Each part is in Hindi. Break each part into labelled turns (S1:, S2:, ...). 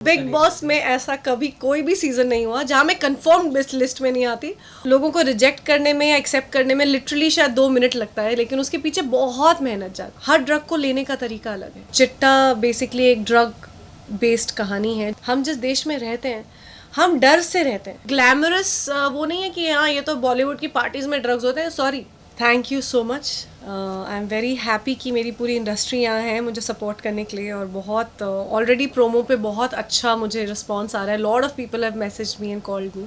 S1: बिग बॉस में ऐसा कभी कोई भी सीजन नहीं हुआ जहां मैं कंफर्म लिस्ट में नहीं आती। लोगों को रिजेक्ट करने में या एक्सेप्ट करने में लिटरली शायद 2 मिनट लगता है, लेकिन उसके पीछे बहुत मेहनत जाती है। हर ड्रग को लेने का तरीका अलग है। चिट्टा बेसिकली एक ड्रग बेस्ड कहानी है। हम जिस देश में रहते हैं हम डर से रहते हैं। ग्लैमरस वो नहीं है कि हाँ ये तो बॉलीवुड की पार्टीज में ड्रग्स होते हैं। Sorry, thank you so much. I am very happy कि मेरी पूरी इंडस्ट्री यहाँ है मुझे सपोर्ट करने के लिए, और बहुत ऑलरेडी प्रोमो पे बहुत अच्छा मुझे रिस्पॉन्स आ रहा है। Lot of people have message me and called me.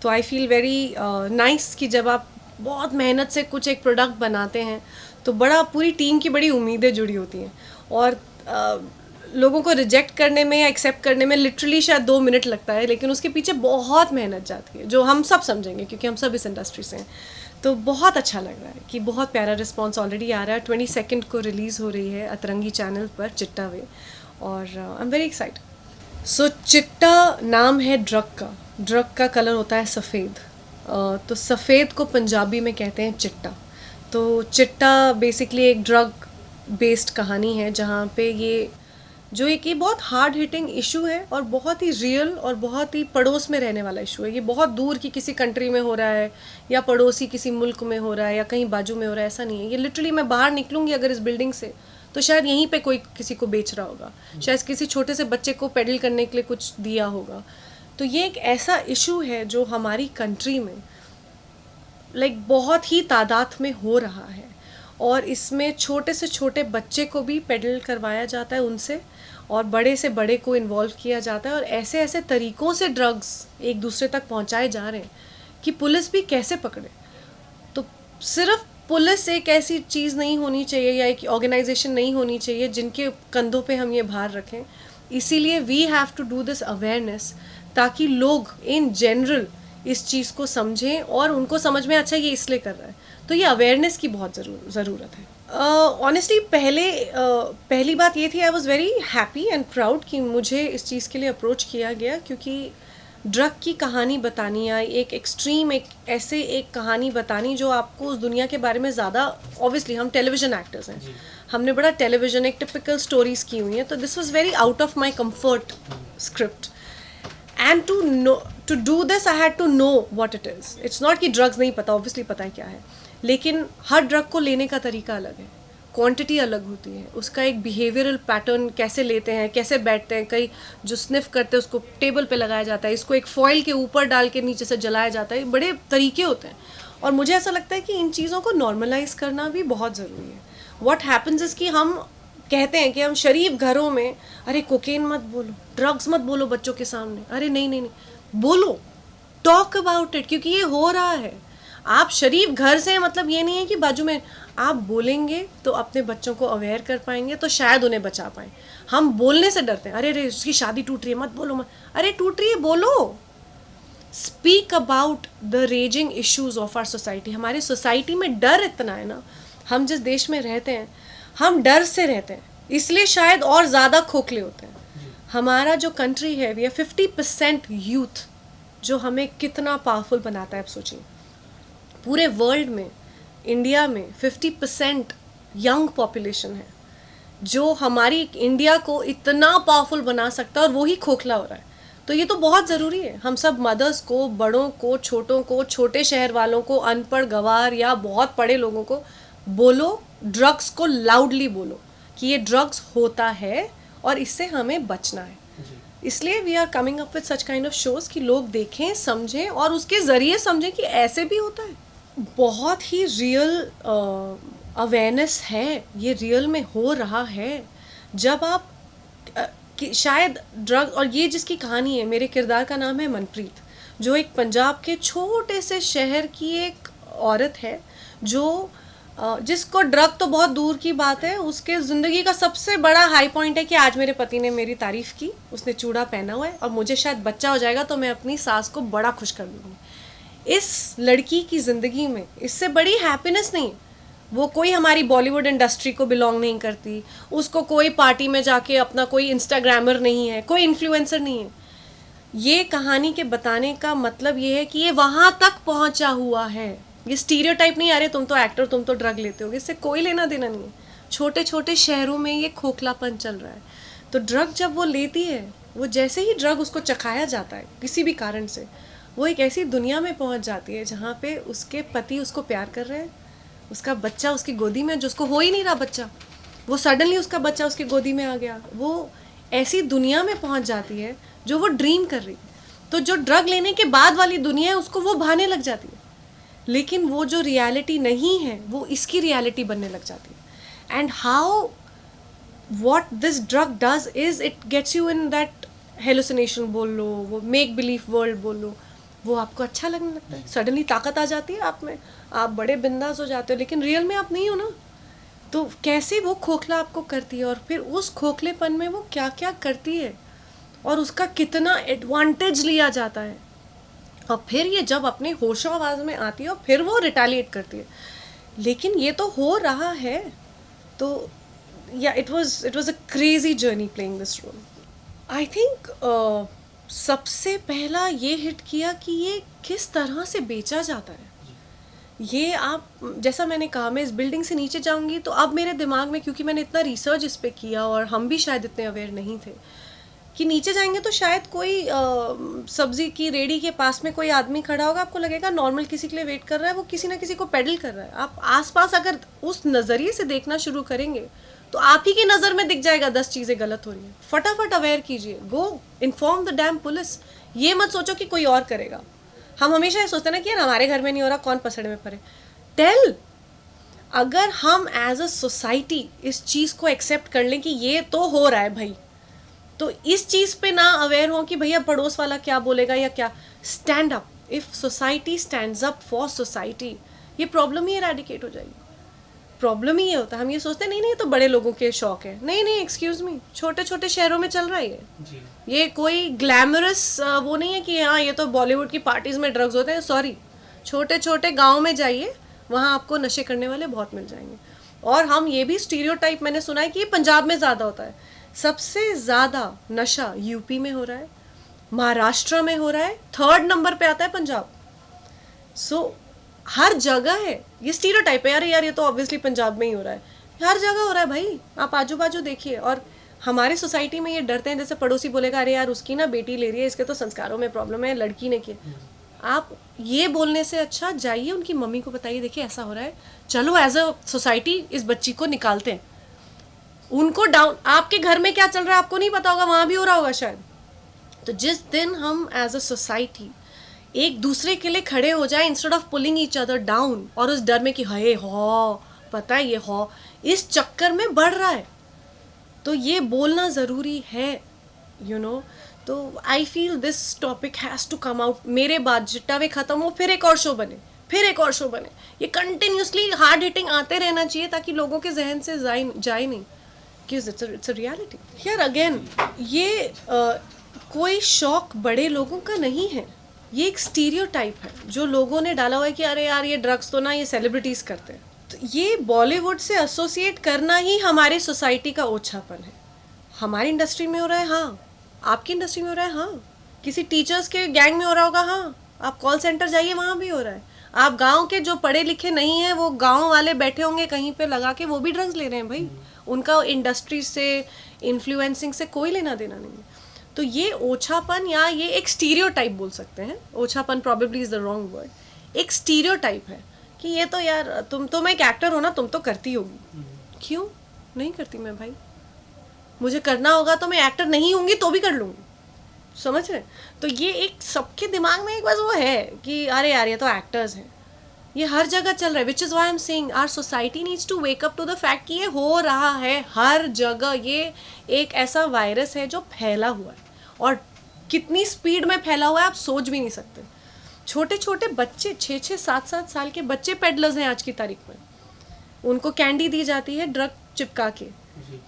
S1: तो आई फील वेरी नाइस कि जब आप बहुत मेहनत से कुछ एक प्रोडक्ट बनाते हैं तो बड़ा पूरी टीम की बड़ी उम्मीदें जुड़ी होती हैं, और लोगों को रिजेक्ट करने में या एक्सेप्ट करने में लिटरली शायद 2 मिनट लगता है, लेकिन उसके पीछे बहुत मेहनत जाती है जो हम सब समझेंगे क्योंकि हम सब इस इंडस्ट्री से हैं। तो बहुत अच्छा लग रहा है कि बहुत प्यारा रिस्पांस ऑलरेडी आ रहा है। 22 को रिलीज़ हो रही है अतरंगी चैनल पर चिट्टा वे, और आई एम वेरी एक्साइटेड। सो चिट्टा नाम है ड्रग का कलर होता है सफ़ेद। तो सफ़ेद को पंजाबी में कहते हैं चिट्टा। तो चिट्टा बेसिकली एक ड्रग बेस्ड कहानी है जहाँ पे ये बहुत हार्ड हिटिंग इशू है और बहुत ही रियल और बहुत ही पड़ोस में रहने वाला इशू है। ये बहुत दूर की किसी कंट्री में हो रहा है या पड़ोसी किसी मुल्क में हो रहा है या कहीं बाजू में हो रहा है, ऐसा नहीं है। ये लिटरली मैं बाहर निकलूँगी अगर इस बिल्डिंग से तो शायद यहीं पे कोई किसी को बेच रहा होगा, शायद किसी छोटे से बच्चे को पेडल करने के लिए कुछ दिया होगा। तो ये एक ऐसा इशू है जो हमारी कंट्री में बहुत ही तादाद में हो रहा है, और इसमें छोटे से छोटे बच्चे को भी पेडल करवाया जाता है उनसे, और बड़े से बड़े को इन्वॉल्व किया जाता है, और ऐसे ऐसे तरीक़ों से ड्रग्स एक दूसरे तक पहुंचाए जा रहे हैं कि पुलिस भी कैसे पकड़े। तो सिर्फ पुलिस एक ऐसी चीज़ नहीं होनी चाहिए या एक ऑर्गेनाइजेशन नहीं होनी चाहिए जिनके कंधों पे हम ये भार रखें। इसीलिए we have to do this awareness ताकि लोग इन जनरल इस चीज़ को समझें और उनको समझ में अच्छा ये इसलिए कर रहा है। तो ये अवेयरनेस की बहुत ज़रूरत है। ऑनेस्टली पहली बात ये थी, I was very happy and proud कि मुझे इस चीज़ के लिए अप्रोच किया गया, क्योंकि ड्रग की कहानी बतानी या एक एक्सट्रीम एक कहानी बतानी जो आपको उस दुनिया के बारे में ज़्यादा, ऑब्वियसली हम टेलीविज़न एक्टर्स हैं, हमने बड़ा टेलीविज़न एक टिपिकल स्टोरीज़ की हुई हैं, तो this was very out of my comfort script. And to do this I had to know what it is. It's not कि ड्रग्स नहीं पता, ऑब्वियसली पता है क्या है, लेकिन हर ड्रग को लेने का तरीका अलग है, क्वांटिटी अलग होती है, उसका एक बिहेवियरल पैटर्न कैसे लेते हैं, कैसे बैठते हैं। कई जो स्निफ करते हैं उसको टेबल पे लगाया जाता है, इसको एक फॉइल के ऊपर डाल के नीचे से जलाया जाता है, बड़े तरीके होते हैं। और मुझे ऐसा लगता है कि इन चीज़ों को नॉर्मलाइज करना भी बहुत ज़रूरी है। व्हाट हैपन्स इज़ कि हम कहते हैं कि हम शरीफ घरों में अरे कोकेन मत बोलो, ड्रग्स मत बोलो बच्चों के सामने, अरे नहीं बोलो, टॉक अबाउट इट, क्योंकि ये हो रहा है। आप शरीफ घर से, मतलब ये नहीं है कि बाजू में आप बोलेंगे तो अपने बच्चों को अवेयर कर पाएंगे, तो शायद उन्हें बचा पाएँ। हम बोलने से डरते हैं, अरे उसकी शादी टूट रही है मत बोलो मत, अरे टूट रही है बोलो। Speak about the raising issues of our society. हमारी सोसाइटी में डर इतना है ना, हम जिस देश में रहते हैं हम डर से रहते हैं, इसलिए शायद और ज़्यादा खोखले होते हैं। हमारा जो कंट्री है, वी आर 50% यूथ, जो हमें कितना पावरफुल बनाता है। आप सोचिए, पूरे वर्ल्ड में, इंडिया में 50% यंग पॉपुलेशन है जो हमारी इंडिया को इतना पावरफुल बना सकता है, और वो ही खोखला हो रहा है। तो ये तो बहुत ज़रूरी है हम सब मदर्स को, बड़ों को, छोटों को, छोटे शहर वालों को, अनपढ़ गवार या बहुत पढ़े लोगों को बोलो, ड्रग्स को लाउडली बोलो कि ये ड्रग्स होता है और इससे हमें बचना है। इसलिए we are coming up with such kind of shows कि लोग देखें, समझें और उसके ज़रिए समझें कि ऐसे भी होता है। बहुत ही रियल अवेयरनेस है, ये रियल में हो रहा है। जब आप कि शायद ड्रग, और ये जिसकी कहानी है, मेरे किरदार का नाम है मनप्रीत, जो एक पंजाब के छोटे से शहर की एक औरत है जो जिसको ड्रग तो बहुत दूर की बात है, उसके ज़िंदगी का सबसे बड़ा हाई पॉइंट है कि आज मेरे पति ने मेरी तारीफ़ की, उसने चूड़ा पहना हुआ है और मुझे शायद बच्चा हो जाएगा तो मैं अपनी सास को बड़ा खुश कर दूँगी। इस लड़की की ज़िंदगी में इससे बड़ी हैप्पीनेस नहीं। वो कोई हमारी बॉलीवुड इंडस्ट्री को बिलोंग नहीं करती, उसको कोई पार्टी में जाके अपना कोई इंस्टाग्रामर नहीं है, कोई इन्फ्लुएंसर नहीं है। ये कहानी के बताने का मतलब ये है कि ये वहाँ तक पहुँचा हुआ है। ये स्टीरियोटाइप नहीं, अरे तुम तो एक्टर, तुम तो ड्रग लेते हो, इससे कोई लेना देना नहीं है। छोटे छोटे शहरों में ये खोखलापन चल रहा है। तो ड्रग जब वो लेती है वो जैसे ही ड्रग उसको चखाया जाता है किसी भी कारण से, वो एक ऐसी दुनिया में पहुंच जाती है जहाँ पे उसके पति उसको प्यार कर रहे हैं, उसका बच्चा उसकी गोदी में, जो उसको हो ही नहीं रहा बच्चा, वो सडनली उसका बच्चा उसकी गोदी में आ गया, वो ऐसी दुनिया में पहुंच जाती है जो वो ड्रीम कर रही है। तो जो ड्रग लेने के बाद वाली दुनिया है उसको वो भाने लग जाती है, लेकिन वो जो रियलिटी नहीं है वो इसकी रियलिटी बनने लग जाती है। And how what this drug does is it gets you in that hallucination बोल लो, वो make believe world बोल लो, वो आपको अच्छा लगने लगता है, सडनली ताकत आ जाती है आप में, आप बड़े बिंदास हो जाते हो, लेकिन रियल में आप नहीं हो ना। तो कैसे वो खोखला आपको करती है और फिर उस खोखलेपन में वो क्या क्या करती है और उसका कितना एडवांटेज लिया जाता है, और फिर ये जब अपने होशो आवाज़ में आती है और फिर वो रिटेलिएट करती है। लेकिन ये तो हो रहा है। तो yeah, it was a crazy journey playing this role. I think सबसे पहला ये हिट किया कि ये किस तरह से बेचा जाता है। ये आप, जैसा मैंने कहा, मैं इस बिल्डिंग से नीचे जाऊंगी तो अब मेरे दिमाग में, क्योंकि मैंने इतना रिसर्च इस पे किया और हम भी शायद इतने अवेयर नहीं थे कि नीचे जाएंगे तो शायद कोई सब्जी की रेडी के पास में कोई आदमी खड़ा होगा, आपको लगेगा नॉर्मल किसी के लिए वेट कर रहा है, वो किसी ना किसी को पेडल कर रहा है। आप आसपास अगर उस नज़रिए से देखना शुरू करेंगे तो आप ही की नज़र में दिख जाएगा 10 चीज़ें गलत हो रही हैं। फटाफट अवेयर कीजिए, गो इन्फॉर्म द डैम पुलिस। ये मत सोचो कि कोई और करेगा। हम हमेशा ये सोचते हैं ना कि यार हमारे घर में नहीं हो रहा, कौन पसड़े में पड़े। टेल, अगर हम एज अ सोसाइटी इस चीज़ को एक्सेप्ट कर लें कि ये तो हो रहा है भाई, तो इस चीज़ पे ना अवेयर हो कि भैया पड़ोस वाला क्या बोलेगा या क्या। Stand up, if society stands up for society, ये प्रॉब्लम ही इरेडिकेट हो जाएगी। प्रॉब्लम ही ये होता है, हम ये सोचते हैं नहीं नहीं ये तो बड़े लोगों के शौक है। नहीं नहीं, एक्सक्यूज़ मी, छोटे छोटे शहरों में चल रहा है ये कोई ग्लैमरस वो नहीं है कि हाँ ये तो बॉलीवुड की पार्टीज़ में ड्रग्स होते हैं। सॉरी, छोटे छोटे गाँव में जाइए, वहाँ आपको नशे करने वाले बहुत मिल जाएंगे। और हम ये भी स्टीरियोटाइप, मैंने सुना है कि ये पंजाब में ज़्यादा होता है। सबसे ज़्यादा नशा यूपी में हो रहा है, महाराष्ट्र में हो रहा है, 3rd नंबर पे आता है पंजाब। सो हर जगह है ये स्टीरियोटाइप है, यार ये तो ऑब्वियसली पंजाब में ही हो रहा है। हर जगह हो रहा है भाई, आप आजू बाजू देखिए। और हमारे सोसाइटी में ये डरते हैं, जैसे पड़ोसी बोलेगा अरे यार उसकी ना बेटी ले रही है, इसके तो संस्कारों में प्रॉब्लम है, लड़की ने किया। आप ये बोलने से अच्छा जाइए उनकी मम्मी को बताइए, देखिए ऐसा हो रहा है, चलो एज अ सोसाइटी इस बच्ची को निकालते हैं, उनको डाउन। आपके घर में क्या चल रहा है आपको नहीं पता होगा, वहाँ भी हो रहा होगा शायद। तो जिस दिन हम एज अ सोसाइटी एक दूसरे के लिए खड़े हो जाए instead of pulling each other down, और उस डर में कि हाय हो पता है ये हो, इस चक्कर में बढ़ रहा है, तो ये बोलना ज़रूरी है, यू नो। तो I feel this topic has to come out. मेरे बाद जिट्टा वे ख़त्म हो, फिर एक और शो बने, फिर एक और शो बने, ये कंटिन्यूसली हार्ड हिटिंग आते रहना चाहिए ताकि लोगों के जहन से जाए नहीं कि इट्स अ रियलिटी। यार अगेन ये कोई शौक बड़े लोगों का नहीं है, ये एक स्टीरियोटाइप है जो लोगों ने डाला हुआ है कि अरे यार ये ड्रग्स तो ना ये सेलिब्रिटीज़ करते हैं। तो ये बॉलीवुड से एसोसिएट करना ही हमारी सोसाइटी का ओछापन है। हमारी इंडस्ट्री में हो रहा है, हाँ, आपकी इंडस्ट्री में हो रहा है, हाँ, किसी टीचर्स के गैंग में हो रहा होगा, हाँ, आप कॉल सेंटर जाइए वहाँ भी हो रहा है। आप गांव के जो पढ़े लिखे नहीं हैं, वो गांव वाले बैठे होंगे कहीं पे लगा के, वो भी ड्रग्स ले रहे हैं भाई। उनका इंडस्ट्री से, इन्फ्लुएंसिंग से कोई लेना देना नहीं है। तो ये ओछापन, या ये एक स्टीरियोटाइप बोल सकते हैं, ओछापन probably is the wrong word, एक स्टीरियोटाइप है कि ये तो यार तुम एक एक्टर हो ना, तुम तो करती होगी। क्यों नहीं करती मैं भाई? मुझे करना होगा तो मैं एक्टर नहीं होंगी तो भी कर लूँगी, समझ रहे? तो ये एक सबके दिमाग में एक बस वो है कि अरे यार ये तो एक्टर्स हैं। ये हर जगह चल रहा है, which is why I am saying our society needs to wake up to the fact कि ये हो रहा है हर जगह। ये एक ऐसा वायरस है जो फैला हुआ है, और कितनी स्पीड में फैला हुआ है आप सोच भी नहीं सकते। छोटे छोटे बच्चे, 6-6, 7-7 साल के बच्चे पेडलर्स हैं आज की तारीख में। उनको कैंडी दी जाती है ड्रग चिपका के,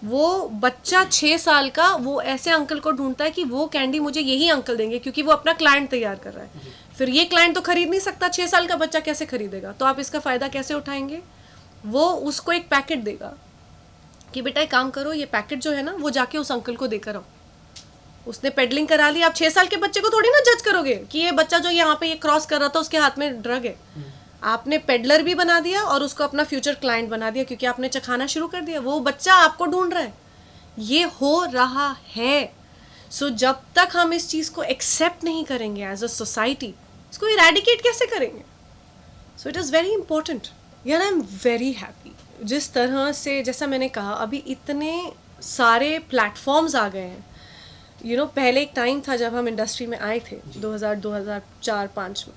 S1: वो बच्चा 6 साल का वो ऐसे अंकल को ढूंढता है कि वो कैंडी मुझे यही अंकल देंगे, क्योंकि वो अपना क्लाइंट तैयार कर रहा है। फिर ये क्लाइंट तो खरीद नहीं सकता, 6 साल का बच्चा कैसे खरीदेगा? तो आप इसका फ़ायदा कैसे उठाएंगे? वो उसको एक पैकेट देगा कि बेटा एक काम करो, ये पैकेट जो है ना वो जाके उस अंकल को देकर आओ। उसने पेडलिंग करा ली, आप 6 साल के बच्चे को थोड़ी ना जज करोगे कि ये बच्चा जो यहाँ पे ये क्रॉस कर रहा था उसके हाथ में ड्रग है। आपने पेडलर भी बना दिया और उसको अपना फ्यूचर क्लाइंट बना दिया, क्योंकि आपने चखाना शुरू कर दिया। वो बच्चा आपको ढूंढ रहा है, ये हो रहा है। सो जब तक हम इस चीज़ को एक्सेप्ट नहीं करेंगे एज अ सोसाइटी, इसको इरेडिकेट कैसे करेंगे? So it is very important. यार आई एम वेरी हैप्पी जिस तरह से, जैसा मैंने कहा, अभी इतने सारे प्लेटफॉर्म्स आ गए हैं। पहले एक टाइम था जब हम इंडस्ट्री में आए थे 2004-5 में,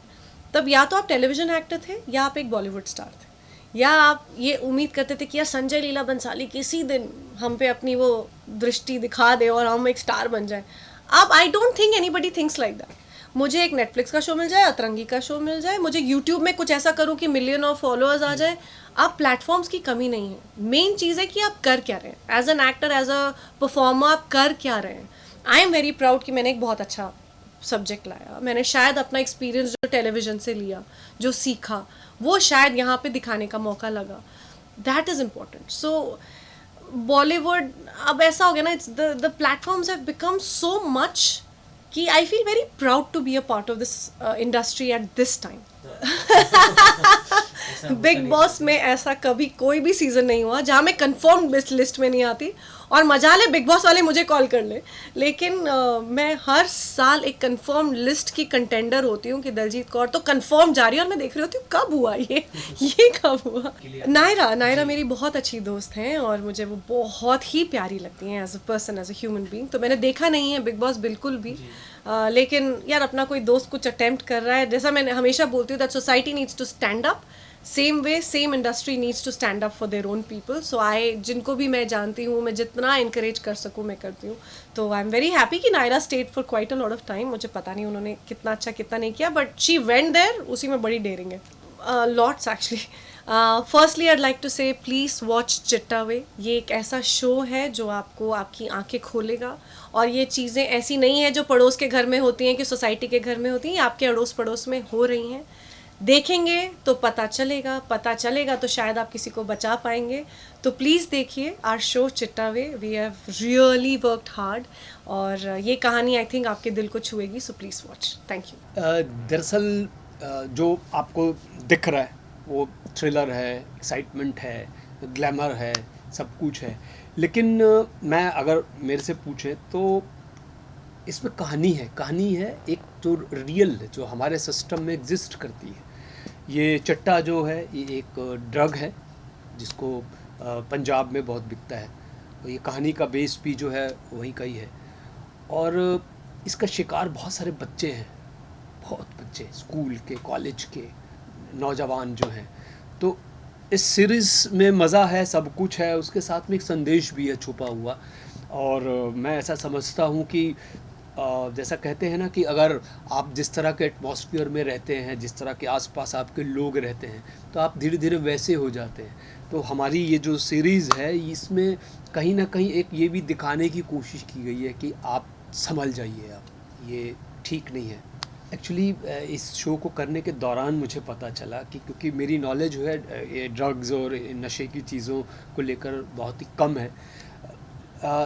S1: तब या तो आप टेलीविज़न एक्टर थे या आप एक बॉलीवुड स्टार थे, या आप ये उम्मीद करते थे कि यार संजय लीला बंसाली किसी दिन हम पे अपनी वो दृष्टि दिखा दे और हम एक स्टार बन जाए। अब I don't think anybody thinks like that. मुझे एक नेटफ्लिक्स का शो मिल जाए, अतरंगी का शो मिल जाए, मुझे यूट्यूब में कुछ ऐसा करूँ कि मिलियन ऑफ फॉलोअर्स आ जाए, अब प्लेटफॉर्म्स की कमी नहीं है। मेन चीज़ है कि आप कर क्या रहे हैं as an actor, as a performer, आप कर क्या रहे हैं। आई एम वेरी प्राउड कि मैंने एक बहुत अच्छा सब्जेक्ट लाया। मैंने शायद अपना एक्सपीरियंस जो टेलीविज़न से लिया, जो सीखा, वो शायद यहाँ पे दिखाने का मौका लगा। That is important. So Bollywood अब ऐसा हो गया ना, it's the platforms have become so much कि I feel very proud to be a part of this industry at this time. Bigg Boss में ऐसा कभी कोई भी सीज़न नहीं हुआ जहाँ मैं कंफर्म लिस्ट में नहीं आती, और मजा ले बिग बॉस वाले मुझे कॉल कर ले, लेकिन मैं हर साल एक कंफर्म लिस्ट की कंटेंडर होती हूँ कि दलजीत कौर तो कंफर्म जा रही है, और मैं देख रही होती हूँ कब हुआ ये कब हुआ। नायरा मेरी बहुत अच्छी दोस्त हैं और मुझे वो बहुत ही प्यारी लगती हैं as a person, as a human being. तो मैंने देखा नहीं है बिग बॉस बिल्कुल भी, लेकिन यार अपना कोई दोस्त कुछ अटेम्प्ट कर रहा है, जैसा मैंने हमेशा बोलती हूँ that society needs to stand up, same way same industry needs to stand up for their own people. So जिनको भी मैं जानती हूँ, मैं जितना इंकरेज कर सकूँ मैं करती हूँ। तो आई एम वेरी हैप्पी कि Naira stayed for quite a lot of time. मुझे पता नहीं उन्होंने कितना अच्छा कितना नहीं किया, बट शी वेंट देयर, उसी में बड़ी डेयरिंग है। Lots actually. Firstly I like to say please watch Chitta Ve. ये एक ऐसा शो है जो आपको आपकी आंखें खोलेगा, और ये चीज़ें ऐसी नहीं है जो पड़ोस के घर में होती हैं कि सोसाइटी के घर में होती हैं, आपके अड़ोस पड़ोस में हो रही हैं। देखेंगे तो पता चलेगा तो शायद आप किसी को बचा पाएंगे। तो प्लीज़ देखिए our show Chitta Ve. We have really worked hard, और ये कहानी आई थिंक आपके दिल को छुएगी। So please watch. Thank you.
S2: दरअसल जो आपको दिख रहा है वो थ्रिलर है, एक्साइटमेंट है, ग्लैमर है, सब कुछ है, लेकिन मैं अगर मेरे से पूछे तो इसमें कहानी है एक जो रियल, जो हमारे सिस्टम में एग्जिस्ट करती है। ये चट्टा जो है ये एक ड्रग है जिसको पंजाब में बहुत बिकता है, और ये कहानी का बेस भी जो है वहीं का ही है, और इसका शिकार बहुत सारे बच्चे हैं, बहुत बच्चे, स्कूल के, कॉलेज के नौजवान जो हैं। तो इस सीरीज़ में मज़ा है, सब कुछ है, उसके साथ में एक संदेश भी है छुपा हुआ। और मैं ऐसा समझता हूँ कि जैसा कहते हैं ना कि अगर आप जिस तरह के एटमॉस्फेयर में रहते हैं, जिस तरह के आसपास आपके लोग रहते हैं, तो आप धीरे धीरे वैसे हो जाते हैं। तो हमारी ये जो सीरीज़ है इसमें कहीं ना कहीं एक ये भी दिखाने की कोशिश की गई है कि आप संभल जाइए, आप ये ठीक नहीं है। एक्चुअली इस शो को करने के दौरान मुझे पता चला कि क्योंकि मेरी नॉलेज जो है ये ड्रग्स और नशे की चीज़ों को लेकर बहुत ही कम है।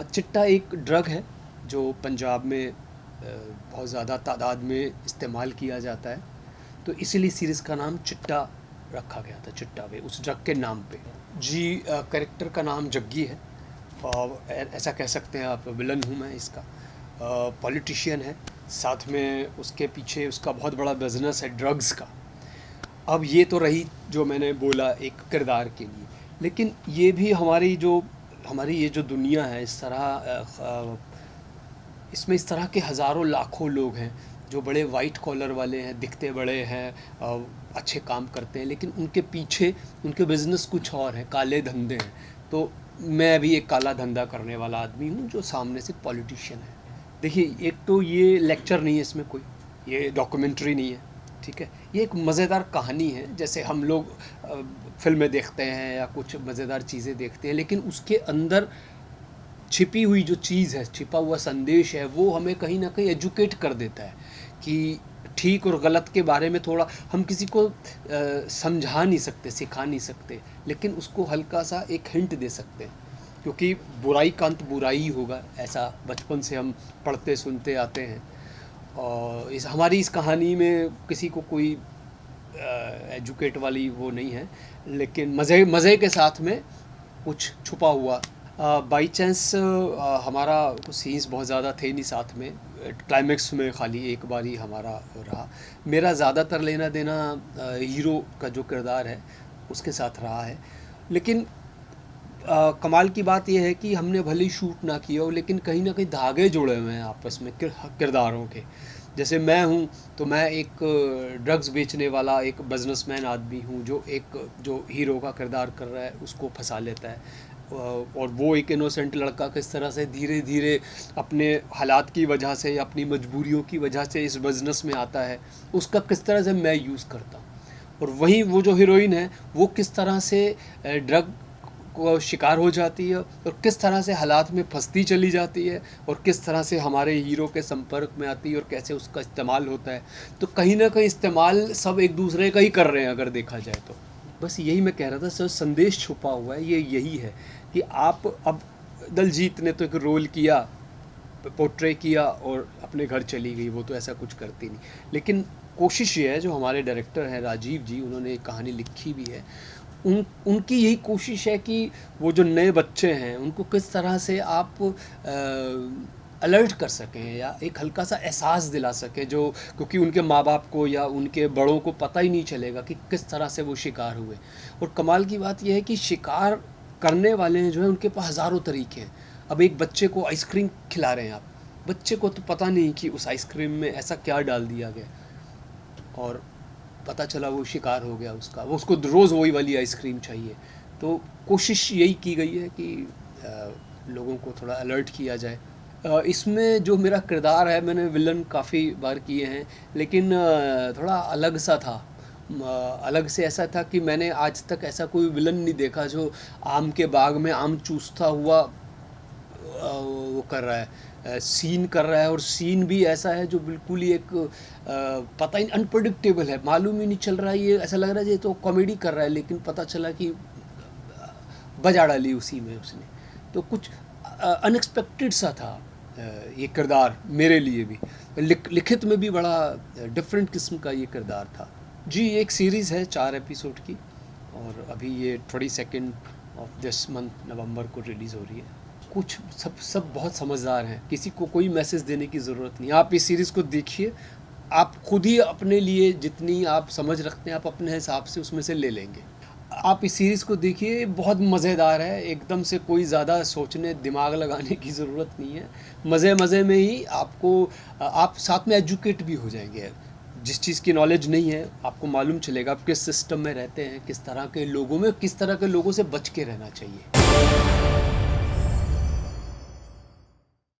S2: चिट्टा एक ड्रग है जो पंजाब में बहुत ज़्यादा तादाद में इस्तेमाल किया जाता है, तो इसीलिए सीरीज़ का नाम चिट्टा रखा गया था, चिट्टा वे, उस ड्रग के नाम पे। जी, कैरेक्टर का नाम जग्गी है, और ऐसा कह सकते हैं आप, विलन हूँ मैं इसका। पॉलिटिशियन है, साथ में उसके पीछे उसका बहुत बड़ा बिजनेस है ड्रग्स का। अब ये तो रही जो मैंने बोला एक किरदार के लिए, लेकिन ये भी हमारी ये जो दुनिया है, इस तरह इसमें इस तरह के हज़ारों लाखों लोग हैं जो बड़े वाइट कॉलर वाले हैं, दिखते बड़े हैं, अच्छे काम करते हैं, लेकिन उनके पीछे उनके बिज़नेस कुछ और हैं, काले धंधे हैं। तो मैं भी एक काला धंधा करने वाला आदमी हूँ जो सामने से पॉलिटिशियन है। देखिए, एक तो ये लेक्चर नहीं है इसमें कोई, ये डॉक्यूमेंट्री नहीं है, ठीक है, ये एक मज़ेदार कहानी है। जैसे हम लोग फिल्में देखते हैं या कुछ मज़ेदार चीज़ें देखते हैं, लेकिन उसके अंदर छिपी हुई जो चीज़ है, छिपा हुआ संदेश है, वो हमें कहीं ना कहीं एजुकेट कर देता है कि ठीक और गलत के बारे में थोड़ा हम किसी को समझा नहीं सकते, सिखा नहीं सकते, लेकिन उसको हल्का सा एक हिंट दे सकते हैं, क्योंकि बुराई का अंत बुराई ही होगा, ऐसा बचपन से हम पढ़ते सुनते आते हैं। और हमारी इस कहानी में किसी को कोई एजुकेट वाली वो नहीं है, लेकिन मज़े के साथ में कुछ छुपा हुआ बाई चांस हमारा कुछ सीन्स बहुत ज़्यादा थे नहीं साथ में, क्लाइमेक्स में खाली एक बार ही हमारा रहा। मेरा ज़्यादातर लेना देना हीरो का जो किरदार है उसके साथ रहा है। लेकिन कमाल की बात यह है कि हमने भले ही शूट ना किया हो, लेकिन कहीं ना कहीं धागे जुड़े हुए हैं आपस में किरदारों के। जैसे मैं हूँ तो मैं एक ड्रग्स बेचने वाला एक बिजनेसमैन आदमी हूँ, जो हीरो का किरदार कर रहा है उसको फंसा लेता है। और वो एक इनोसेंट लड़का किस तरह से धीरे धीरे अपने हालात की वजह से या अपनी मजबूरियों की वजह से इस बिज़नेस में आता है, उसका किस तरह से मैं यूज़ करता हूँ। और वहीं वो जो हीरोइन है वो किस तरह से ड्रग को शिकार हो जाती है और किस तरह से हालात में फंसती चली जाती है और किस तरह से हमारे हीरो के संपर्क में आती है और कैसे उसका इस्तेमाल होता है। तो कहीं ना कहीं इस्तेमाल सब एक दूसरे का ही कर रहे हैं अगर देखा जाए तो। बस यही मैं कह रहा था सर, संदेश छुपा हुआ है ये यही है कि आप अब दलजीत ने तो एक रोल किया, पोर्ट्रे किया और अपने घर चली गई, वो तो ऐसा कुछ करती नहीं। लेकिन कोशिश ये है, जो हमारे डायरेक्टर हैं राजीव जी, उन्होंने एक कहानी लिखी भी है, उनकी यही कोशिश है कि वो जो नए बच्चे हैं उनको किस तरह से आप अलर्ट कर सकें या एक हल्का सा एहसास दिला सकें, जो क्योंकि उनके माँ बाप को या उनके बड़ों को पता ही नहीं चलेगा कि किस तरह से वो शिकार हुए। और कमाल की बात यह है कि शिकार करने वाले हैं जो है उनके पास हज़ारों तरीके हैं। अब एक बच्चे को आइसक्रीम खिला रहे हैं आप, बच्चे को तो पता नहीं कि उस आइसक्रीम में ऐसा क्या डाल दिया गया, और पता चला वो शिकार हो गया उसका, वो उसको रोज़ वही वाली आइसक्रीम चाहिए। तो कोशिश यही की गई है कि लोगों को थोड़ा अलर्ट किया जाए। इसमें जो मेरा किरदार है, मैंने विलन काफ़ी बार किए हैं, लेकिन थोड़ा अलग सा था। अलग से ऐसा था कि मैंने आज तक ऐसा कोई विलन नहीं देखा जो आम के बाग में आम चूसता हुआ वो कर रहा है, सीन कर रहा है। और सीन भी ऐसा है जो बिल्कुल ही एक पता ही अनप्रडिक्टेबल है, मालूम ही नहीं चल रहा है, ये ऐसा लग रहा है ये तो कॉमेडी कर रहा है, लेकिन पता चला कि बजा डाली उसी में उसने। तो कुछ अनएक्सपेक्टेड सा था ये किरदार मेरे लिए भी। लिखित में भी बड़ा डिफरेंट किस्म का ये किरदार था। जी, एक सीरीज़ है 4 एपिसोड की, और अभी ये 22 ऑफ दिस मंथ नवंबर को रिलीज़ हो रही है। कुछ सब बहुत समझदार हैं, किसी को कोई मैसेज देने की ज़रूरत नहीं। आप इस सीरीज़ को देखिए, आप खुद ही अपने लिए जितनी आप समझ रखते हैं आप अपने हिसाब से उसमें से ले लेंगे। आप इस सीरीज़ को देखिए, बहुत मज़ेदार है, एकदम से कोई ज़्यादा सोचने दिमाग लगाने की ज़रूरत नहीं है। मज़े मज़े में ही आपको आप साथ में एजुकेट भी हो जाएंगे। जिस चीज़ की नॉलेज नहीं है आपको मालूम चलेगा आप किस सिस्टम में रहते हैं, किस तरह के लोगों से बच के रहना चाहिए।